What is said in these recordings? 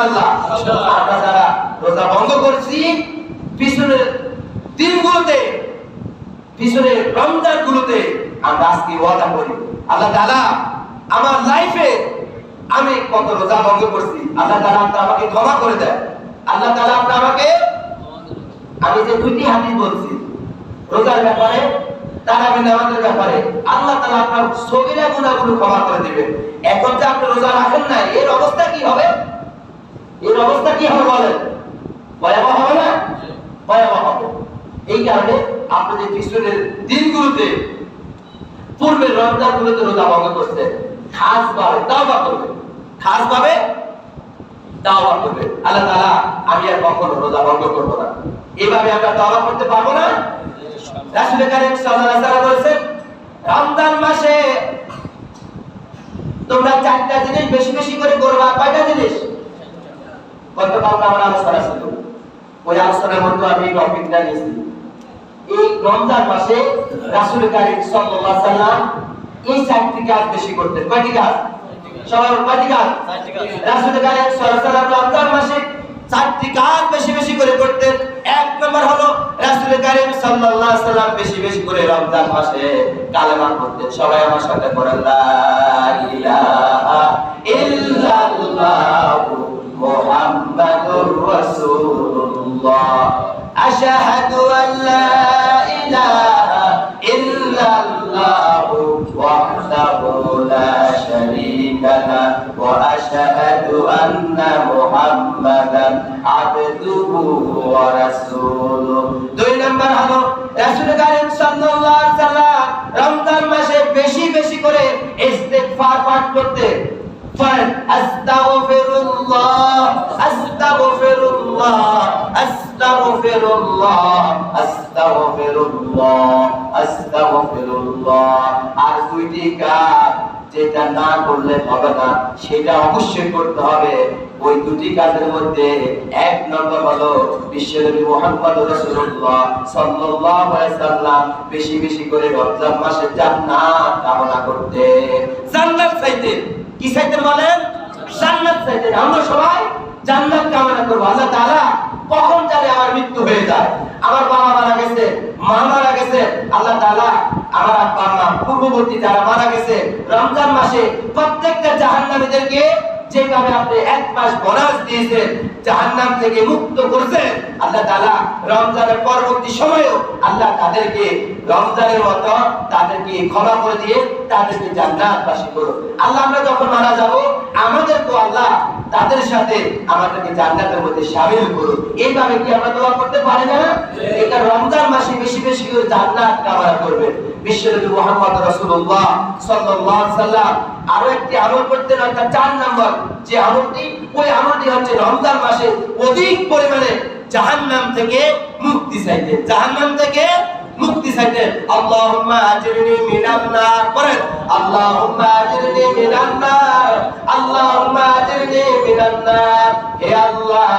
ইনশাআল্লাহ। আমরা যারা রোজা ভঙ্গ করছি পিছনের দিনগুলোতে, পিছনের রমজানগুলোতে আমরা আজকে ওয়াদা করি, আল্লাহ তাআলা আমার লাইফে আমি কত রোজা ভঙ্গ করছি, আল্লাহ তাআলা আপনি আমাকে ক্ষমা করে দেন। আল্লাহ তাআলা আপনি আমাকে, আমি যে দুইটি হাদিস বলছি রোজার ব্যাপারে, তারাবি নামাজের ব্যাপারে, আল্লাহ তাআলা আপনার সগীরা গুনাহগুলো ক্ষমা করে দিবেন। এখন যে আপনি রোজা রাখেন না, এর অবস্থা কি হবে? এর অবস্থা কি হবে বলেন? ভয়াবহ হবে না? ভয়াবহ হবে। এই কারণে আপনি যে পিছনের দিনগুলোতে, পূর্বের রমজানগুলোতে রোজা ভঙ্গ করছেন, খাসভাবে তাওবা করবেন, খাসভাবে তাওবা করবেন। আল্লাহ তাআলা আমি আর কখনো রোজা ভঙ্গ করব না, এইভাবে আমরা তাওবা করতে পারবো না? রাসূল কারীম সাল্লাল্লাহু আলাইহি ওয়াসাল্লাম বলেছেন, রমজান মাসে তোমরা চারটা জিনিস বেশি বেশি করে করবা। কয়টা জিনিস? গতকাল আমরা আলোচনা ছিল, ওই আলোচনার মধ্যে আমি টপিকটা নিয়েছি। এই রমজান মাসে রাসূল কারীম সাল্লাল্লাহু আলাইহি ওয়াসাল্লাম এই চারটি কাজ বেশি করতেন। কয়টি কাজ? সবাই কয়টি কাজ? রাসূল কারীম সাল্লাল্লাহু আলাইহি ওয়াসাল্লাম রমজান মাসে চারটি কাজ বেশি বেশি করে করতেন। এক নম্বর হলো রাসূল কারীম সাল্লাল্লাহু আলাইহি ওয়াসাল্লাম বেশি বেশি করে রমজান মাসে কালেমা পড়তেন। সবাই আমার সাথে পড়েন, লা ইলাহা ইল্লাল্লাহু মুহাম্মাদুর রাসূলুল্লাহ, আশহাদু আল্লা ইলাহা ইল্লাল্লাহু ওয়াহদাহু লা শারীকা লাহু ওয়া আশহাদু আন্না মুহাম্মাদান আবদুহু ওয়া রাসূলুহু। দুই নম্বর হলো রাসূল কারীম সাল্লাল্লাহু আলাইহি ওয়াসাল্লাম রমজান মাসে বেশি বেশি করে ইস্তিগফার পাঠ করতেন। আস্তাগফিরুল্লাহ আস্তাগফিরুল্লাহ আস্তাগফিরুল্লাহ আস্তাগফিরুল্লাহ আস্তাগফিরুল্লাহ। আর দুইটি কাজ যেটা না করলে হবে না, সেটা অবশ্যই করতে হবে। ওই দুটি কাজের মধ্যে এক নম্বর হলো বিশ্বনবী মুহাম্মদ রাসূলুল্লাহ সাল্লাল্লাহু আলাইহি ওয়াসাল্লাম বেশি বেশি করে রমজান মাসে জান্নাত কামনা করতেন। জান্নাত চাইতেন। কি চাইতেন বলেন? জান্নাত চাইতেন। আমরা সবাই জান্নাত কামনা করব। আল্লাহ তাআলা কখন জানে আমার মৃত্যু হয়ে যায়, আমার বাবা মারা গেছে, মা মারা গেছে, আল্লাহ তাআলা আমার আব্বা মা পূর্ববর্তী যারা মারা গেছে রমজান মাসে প্রত্যেকটা জাহান্নামীদেরকে যেভাবে আপনি এক মাস বোনাস দিয়েছেন, জাহান্নাম থেকে মুক্ত করেছেন, আল্লাহ তাআলা রমজানের পরবর্তী সময়েও আল্লাহ তাদেরকে রমজানের মতো তাদেরকে ক্ষমা করে দিয়ে তাদেরকে জান্নাতবাসী করুন। আল্লাহ আমরা যখন মারা যাব আমাদেরকে আল্লাহ তাদের সাথে আমাদেরকে জান্নাতের মধ্যে শামিল করুন। এইভাবে কি আমরা দোয়া করতে পারি না? এটা রমজান মাসে বেশি বেশি করে জান্নাত কামনা করবেন। বিশ্বনবী মুহাম্মদ রাসূলুল্লাহ সাল্লাল্লাহু আলাইহি ওয়াসাল্লাম আরো একটি আমল করতেন, অর্থাৎ 4 নম্বর যে আমলটি, ওই আমলটি হচ্ছে রমজান মাসে অধিক পরিমাণে জাহান্নাম থেকে মুক্তি চাইতেন। জাহান্নাম থেকে মুক্তি চাইতেন। আল্লাহুম্মা আজরিনি মিনান নার, বলেন আল্লাহুম্মা আজরিনি মিনান নার, আল্লাহুম্মা আজরিনি মিনান নার। হে আল্লাহ,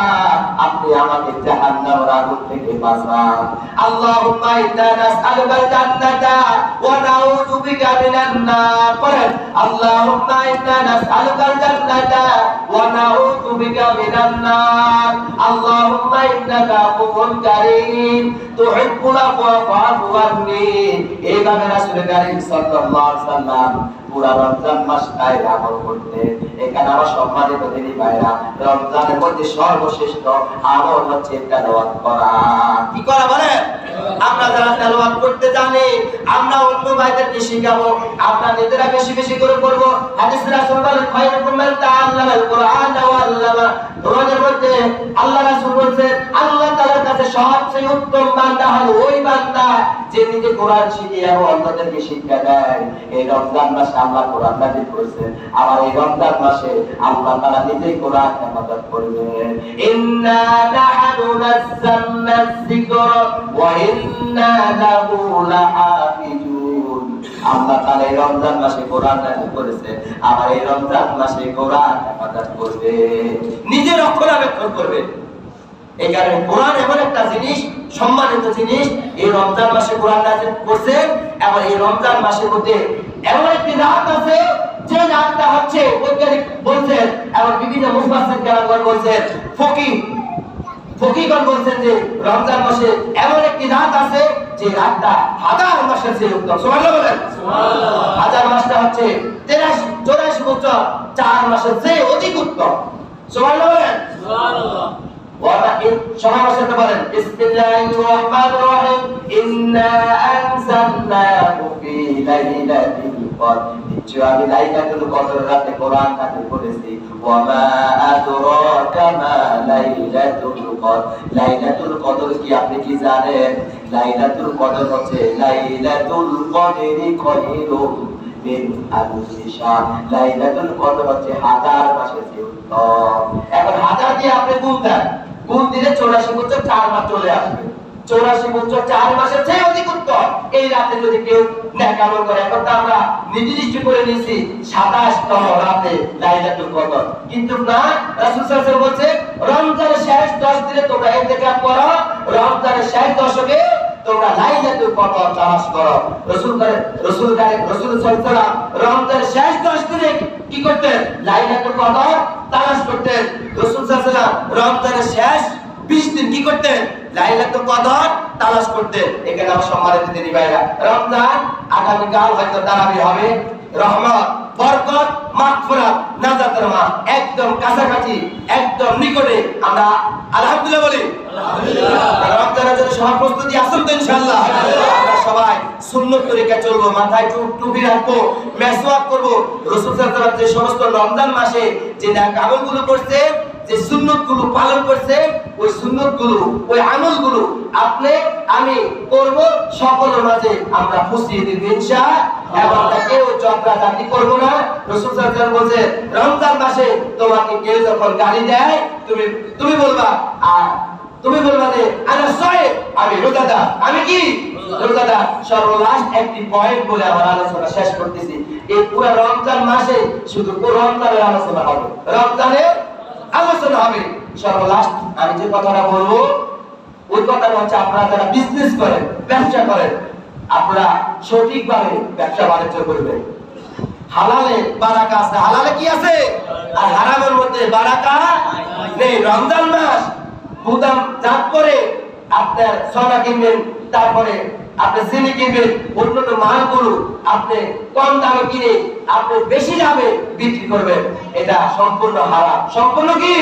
আপনি আমাকে জাহান্নামের আগুন থেকে বাঁচান। আল্লাহুম্মা ইন্না নাসআলুকাল জান্নাতা ওয়া নাউযু বিকা মিনান নার, বলেন আল্লাহুম্মা ইন্না নাসআলুকাল জান্নাতা ওয়া নাউযু বিকা মিনান নার। আল্লাহুম্মা ইন্নাকা আফুউন কারীম তুহিব্বুল আফওয়া ফা'ফু আননি। এইভাবে রাসূল কারীম সাল্লাল্লাহু আলাইহি ওয়াসাল্লাম পুরা রমজান মাসটাই আমল করতেন। এখানে আমার সম্মানিত দিনী ভাইরা, রমজানের মধ্যে সর্বশ্রেষ্ঠ আমল হচ্ছে তেলাওয়াত করা। কি করা বলেন? আমরা যারা তেলাওয়াত করতে জানি, আমরা অন্য ভাইদেরকে শিখাবো, আমরা নিজেরা বেশি বেশি করে করব। হাদিস রাসূল বলেন, খায়রুকুম মান তাআল্লামাল কুরআন ওয়া আল্লামা। তোমাদের মধ্যে আল্লাহ রাসূল বলেন, আল্লাহ তাআলার কাছে সবচেয়ে উত্তম বান্দা হলো ওই বান্দা যে নিজে কোরআন শিখে এবং অন্যদেরকে শিক্ষা দেয়। এই রমজান মাসে আল্লাহ কোরআন নাযিল করেছেন, আবার এই রমজান মাসে আল্লাহ তাআলা নিজেই কোরআন হেফাজত করবেন। ইন্না নাহনু নাযালনা যিকরা ওয়া ইন্না লাহু লাহাফিজুন। আল্লাহ তাআলা এই রমজান মাসে কোরআন নাযিল করেছেন, আবার এই রমজান মাসে কোরআন হেফাজত করবে, নিজে রক্ষণাবেক্ষণ করবে। এই কারণে কোরআন এমন একটা জিনিস, সম্মানিত জিনিস। এই রমজান মাসে কোরআন নাযিল করছেন এবং এই রমজান মাসের মধ্যে এমন একটি রাত আছে যে রাতটা হচ্ছে বৈজ্ঞানিক বলছেন এবং বিভিন্ন মুফাসসির কেরামগণ বলছেন, ফকিহগণ বলছেন যে রমজান মাসে এমন একটি রাত আছে যে রাতটা হাজার মাসের চেয়ে উত্তম। সুবহানাল্লাহ বলেন। সুবহানাল্লাহ। হাজার মাসটা হচ্ছে 83 বছর 4 মাসের চেয়ে অধিক উত্তম। সুবহানাল্লাহ বলেন। সুবহানাল্লাহ। সবাই আমার সাথে বলেন বিসমিল্লাহির রহমানির রহিম ইন্না আনজালনাহু ফি লাইলাতিল কদর। নিশ্চয় আমি লাইলাতুল কদর রাতে কোরআন নাযিল করেছি। ওয়া মা আদরাকা মা লাইলাতুল কদর। লাইলাতুল কদর কি আপনি কি জানেন? লাইলাতুল কদর হচ্ছে লাইলাতুল কদরি খায়রুম মিন আলফি শাহর। লাইলাতুল কদর হচ্ছে হাজার মাসের চেয়ে উত্তম। এখন হাজার দিয়ে আপনি গুণ দেন, গুণ দিলে 84 বছর 4 মাস চলে আসবে। 84 বছর 4 মাসের চেয়ে অধিক উত্তম। এই রাতে যদি কেউ নেক আমল করে, এখন তো আমরা নির্দিষ্ট করে নিয়েছি 27তম রাতে লাইলাতুল কদর, কিন্তু না, রাসূল সাল্লাল্লাহু আলাইহি ওয়াসাল্লাম বলেছে রমজানের শেষ 10 দিনে তোমরা ইতিকাফ করো, রমজানের শেষ দশকে তোমরা লাইলাতুল কদর তালাশ করো। রাসূল সাল্লাল্লাহু আলাইহি ওয়াসাল্লাম রমজানের শেষ 10 দিনে কি করতেন? লাইলাতুল কদর তালাশ করতেন। রাসূল সাল্লাল্লাহু আলাইহি ওয়াসাল্লাম রমজানের শেষ 20 দিন কি করতেন? লাইলাতুল কদর তালাশ করতেন। এখানে আমার সম্মানিত দিনী ভাইরা, রমজান আগামীকাল হয়তো তারাবি হবে, রহমত, বরকত, মাগফিরাত, নাজাতের মাস একদম কাছাকাছি, একদম নিকটে। আমরা আলহামদুলিল্লাহ বলি। আলহামদুলিল্লাহ। রমজানের জন্য সবার প্রস্তুতি আছেন তো ইনশাআল্লাহ? আমরা সবাই সুন্নত তরিকা চলবো, মাথায় টুপি রাখবো, মেসওয়াক করব। রাসূল সাল্লাল্লাহু আলাইহি ওয়াসাল্লাম যে সমস্ত রমজান মাসে যে নেক আমলগুলো করছে, যে সুন্নতগুলো পালন করছে, ওই সুন্নতগুলো, ওই আমলগুলো আপনি আমি করব, সকলের মাঝে আমরা পৌঁছিয়ে দিব ইনশাআল্লাহ। এবং কেউ চক্রাচারি করব না। রাসূল সাল্লাল্লাহু আলাইহি ওয়াসাল্লাম বলেছে রমজান মাসে তোমাকে কেউ যখন গালি দেয়, তুমি বলবা যে আনা সায়েম, আমি রোজাদার। আমি কি? রোজাদার। সর্বলাস্ট একটি পয়েন্ট বলে আমার আলোচনা শেষ করতেছি। এই পুরো রমজান মাসে শুধু রমজানের আলোচনা হবে, রমজানের আলোচনা হবে। সর্বলাস্ট আমি যে কথাটা বলবো, ওই কথাটা হচ্ছে আপনারা যারা বিজনেস করেন, ব্যবসা করেন, আপনারা সঠিকভাবে ব্যবসা বাণিজ্য করবেন। হালালে বারাকা আছে, হালালে কি আছে? আর হারামের মধ্যে বারাকা নেই। রমজান মাস গুদাম জাত করে আপনার সোনা কিনবেন, তারপরে আপনি চিনি কিনবেন, অন্যান্য মালগুলো আপনি কম দামে কিনে আপনি বেশি দামে বিক্রি করবেন, এটা সম্পূর্ণ হারাম। সম্পূর্ণ কি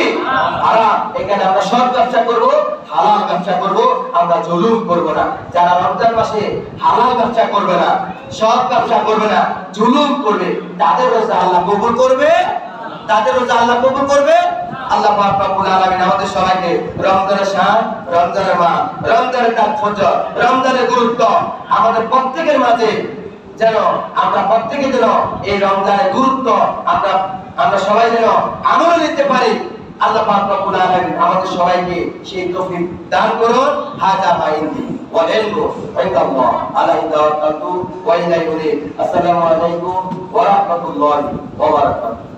হারাম। এখানে আমরা সৎ ব্যবসা করব, হালাল ব্যবসা করব, আমরা জুলুম করব না। যারা রমজান মাসে হালাল ব্যবসা করবে না, সৎ ব্যবসা করবে না, জুলুম করবে, তাদের রোজা আল্লাহ কবুল করবে, তাদের রোজা আল্লাহ কবুল করবে। আল্লাহ পাক রব্বুল আলামিন আমাদের সবাইকে রমজানের শান, রমজানের মাস, রমজানের তাৎপর্য, রমজানের গুরুত্ব আমাদের প্রত্যেকের মাঝে যেন আমরা প্রত্যেকে যেন এই রমজানের গুরুত্ব আমরা সবাই যেন আমল নিতে পারি। আল্লাহ পাক রব্বুল আলামিন আমাদের সবাইকে সেই তৌফিক দান করুন। হাজা বাইন্দি ওয়াল ইলমু ইনদাল্লাহ আলাইহি তাওয়াক্কালতু ওয়া ইলাইহি উনীব। আসসালামু আলাইকুম ওয়া রাহমাতুল্লাহি ওয়া বারাকাতুহু।